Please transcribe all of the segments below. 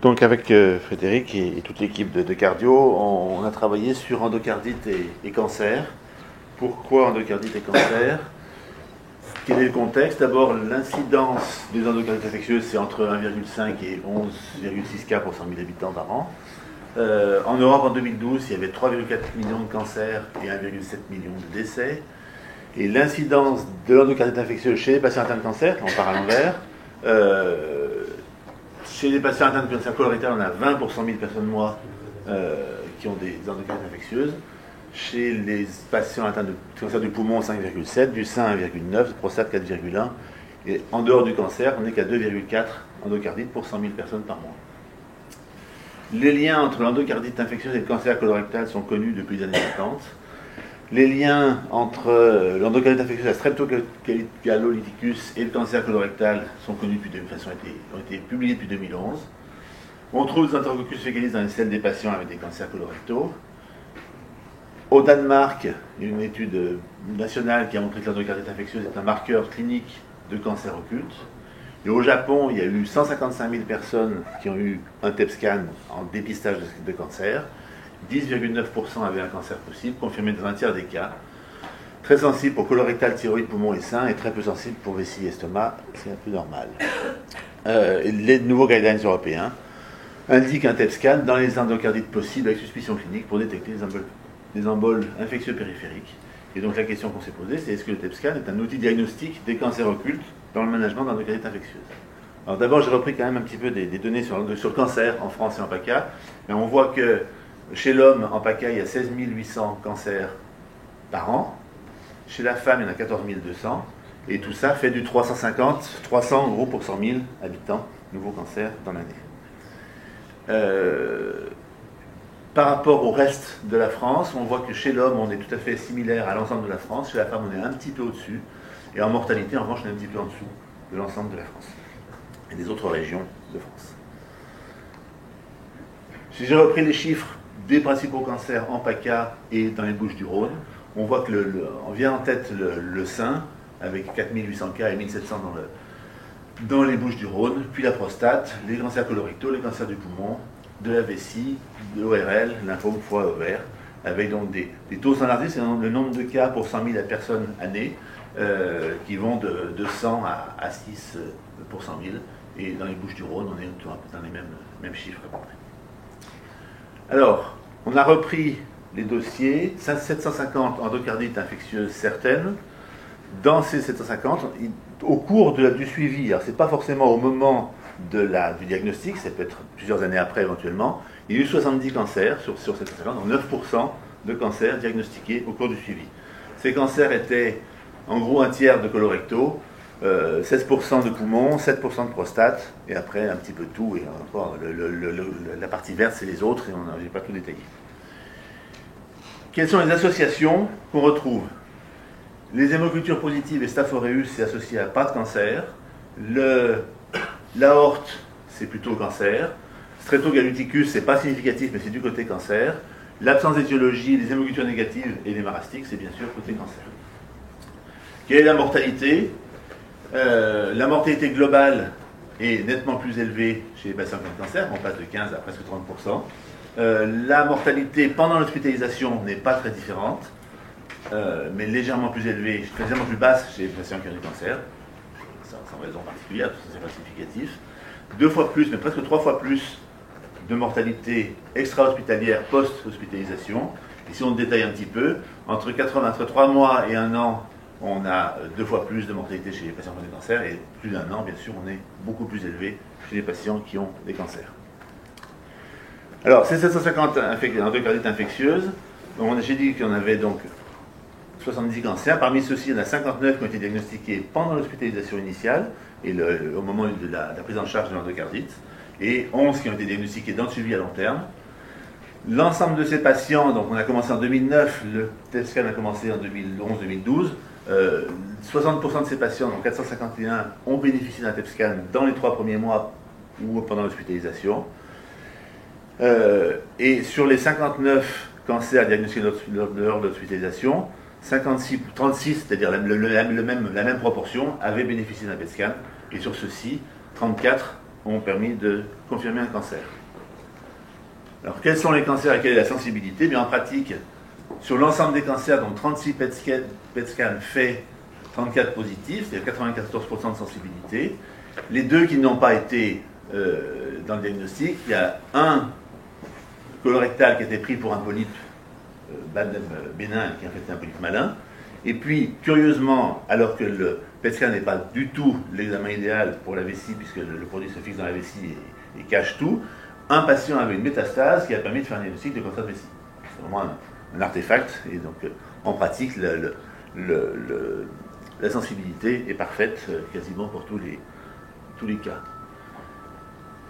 Donc avec Frédéric et toute l'équipe de cardio, on a travaillé sur endocardite et cancer. Pourquoi endocardite et cancer? Quel est le contexte? D'abord, l'incidence des endocardites infectieuses, c'est entre 1,5 et 11,6 cas pour 100 000 habitants par an. En Europe, en 2012, il y avait 3,4 millions de cancers et 1,7 million de décès. Et l'incidence de l'endocardite infectieuse chez les patients atteints de cancer, on part à l'envers, chez les patients atteints de cancer colorectal, on a 20 pour 100 000 personnes mois qui ont des endocardites infectieuses. Chez les patients atteints de cancer du poumon, 5,7, du sein 1,9, de prostate 4,1. Et en dehors du cancer, on n'est qu'à 2,4 endocardites pour 100 000 personnes par mois. Les liens entre l'endocardite infectieuse et le cancer colorectal sont connus depuis les années 50. Les liens entre l'endocardite infectieuse, la streptocallolyticus et le cancer colorectal sont connus ont été publiés depuis 2011. On trouve des enterococcus fécalis dans les selles des patients avec des cancers colorectaux. Au Danemark, il y a une étude nationale qui a montré que l'endocardite infectieuse est un marqueur clinique de cancer occulte. Et au Japon, il y a eu 155 000 personnes qui ont eu un TEP scan en dépistage de cancer. 10,9% avaient un cancer possible, confirmé dans un tiers des cas. Très sensible pour colorectal, thyroïde, poumon et sein, et très peu sensible pour vessie et estomac, c'est un peu normal. Les nouveaux guidelines européens indiquent un TEP scan dans les endocardites possibles avec suspicion clinique pour détecter les emboles infectieux périphériques. Et donc la question qu'on s'est posée, c'est est-ce que le TEP scan est un outil diagnostique des cancers occultes dans le management d'endocardite infectieuse? Alors d'abord, j'ai repris quand même un petit peu des données sur le cancer en France et en PACA, mais on voit que chez l'homme, en PACA, il y a 16 800 cancers par an. Chez la femme, il y en a 14 200. Et tout ça fait du 300 en gros pour 100 000 habitants, nouveaux cancers dans l'année. Par rapport au reste de la France, on voit que chez l'homme, on est tout à fait similaire à l'ensemble de la France. Chez la femme, on est un petit peu au-dessus. Et en mortalité, en revanche, on est un petit peu en dessous de l'ensemble de la France et des autres régions de France. Si j'ai repris les chiffres des principaux cancers en PACA et dans les Bouches-du-Rhône, on voit que on vient en tête le sein, avec 4800 cas et 1700 dans les Bouches-du-Rhône, puis la prostate, les cancers colorectaux, les cancers du poumon, de la vessie, de l'ORL, lymphome, foie, ovaire, avec donc des taux standardisés, c'est le nombre de cas pour 100 000 personnes année, qui vont de 100 à 6 pour 100 000, et dans les Bouches-du-Rhône, on est dans les mêmes chiffres à peu près. Alors, on a repris les dossiers, 750 endocardites infectieuses certaines. Dans ces 750, au cours du suivi, alors c'est pas forcément au moment du diagnostic, ça peut être plusieurs années après éventuellement, il y a eu 70 cancers sur 750, donc 9% de cancers diagnostiqués au cours du suivi. Ces cancers étaient en gros un tiers de colorectaux, 16% de poumons, 7% de prostate, et après un petit peu de tout, et encore la partie verte c'est les autres, et je n'ai pas tout détaillé. Quelles sont les associations qu'on retrouve? Les hémocultures positives et Staph aureus, c'est associé à pas de cancer. L'aorte, c'est plutôt cancer. Streptocallolyticus, c'est pas significatif, mais c'est du côté cancer. L'absence d'étiologie, les hémocultures négatives et les marastiques, c'est bien sûr côté cancer. Quelle est la mortalité? La mortalité globale est nettement plus élevée chez les patients qui ont le cancer, on passe de 15 à presque 30%. La mortalité pendant l'hospitalisation n'est pas très différente, mais légèrement plus élevée, légèrement plus basse chez les patients qui ont du cancer, sans raison particulière, tout ça c'est pas significatif. 2 fois plus, mais presque 3 fois plus de mortalité extra-hospitalière post-hospitalisation. Et si on détaille un petit peu, entre 3 mois et 1 an, on a 2 fois plus de mortalité chez les patients qui ont des cancers, et plus d'1 an, bien sûr, on est beaucoup plus élevé chez les patients qui ont des cancers. Alors, ces 750 endocardites infectieuses, j'ai dit qu'on avait donc 70 cancers. Parmi ceux-ci, il y en a 59 qui ont été diagnostiqués pendant l'hospitalisation initiale, et au moment de la prise en charge de l'endocardite, et 11 qui ont été diagnostiqués dans le suivi à long terme. L'ensemble de ces patients, donc on a commencé en 2009, le TEP scan a commencé en 2011-2012, 60% de ces patients, donc 451, ont bénéficié d'un TEP scan dans les 3 premiers mois ou pendant l'hospitalisation. Et sur les 59 cancers diagnostiqués lors de l'hospitalisation, 36, c'est-à-dire la même proportion, avaient bénéficié d'un PET scan, et sur ceux-ci, 34 ont permis de confirmer un cancer. Alors, quels sont les cancers et quelle est la sensibilité? Bien, en pratique, sur l'ensemble des cancers, donc 36 PET scans fait 34 positifs, c'est-à-dire 94% de sensibilité. Les deux qui n'ont pas été dans le diagnostic, il y a un colorectal qui a été pris pour un polype bénin, qui en fait est un polype malin. Et puis, curieusement, alors que le PET scan n'est pas du tout l'examen idéal pour la vessie, puisque le produit se fixe dans la vessie et cache tout, un patient avait une métastase qui a permis de faire un diagnostic de cancer de vessie. C'est vraiment un artefact, et donc en pratique, la sensibilité est parfaite quasiment pour tous les cas.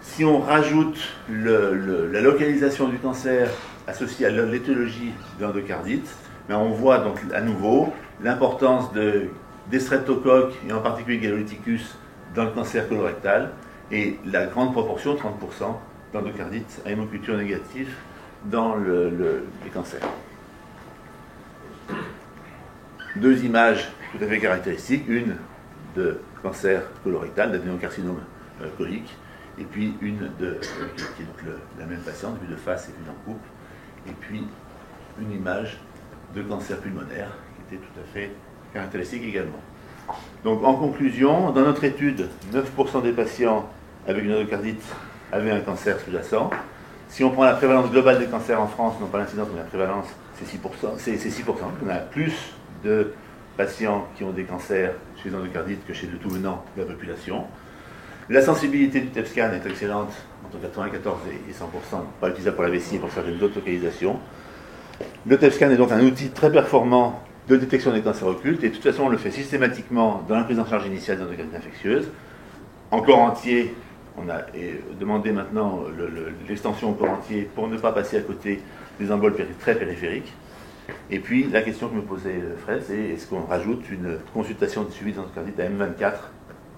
Si on rajoute la localisation du cancer associée à l'étiologie de l'endocardite, on voit donc à nouveau l'importance des streptocoques, et en particulier Galolyticus, dans le cancer colorectal, et la grande proportion, 30%, d'endocardite à hémoculture négative dans les cancers. Deux images tout à fait caractéristiques, une de cancer colorectal, d'adénocarcinome colique, et puis une qui est donc la même patiente, vue de face et vue en couple, et puis une image de cancer pulmonaire qui était tout à fait caractéristique également. Donc en conclusion, dans notre étude, 9% des patients avec une endocardite avaient un cancer sous-jacent. Si on prend la prévalence globale des cancers en France, non pas l'incidence mais la prévalence, c'est 6%. On a plus de patients qui ont des cancers chez les endocardites que chez le tout venant de la population. La sensibilité du TEP scan est excellente, entre 94 et 100%, pas utilisable pour la vessie et pour certaines autres localisations. Le TEP scan est donc un outil très performant de détection des cancers occultes, et de toute façon on le fait systématiquement dans la prise en charge initiale des endocardite infectieuses. En corps entier, on a demandé maintenant l'extension au corps entier pour ne pas passer à côté des emboles très périphériques. Et puis la question que me posait Fred, c'est est-ce qu'on rajoute une consultation de suivi des endocardites à M24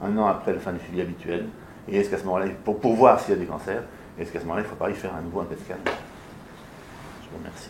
un an après la fin du suivi habituel, et est-ce qu'à ce moment-là, pour voir s'il y a des cancers, est-ce qu'à ce moment-là, il ne faut pas y faire à nouveau un PET scan? Je vous remercie.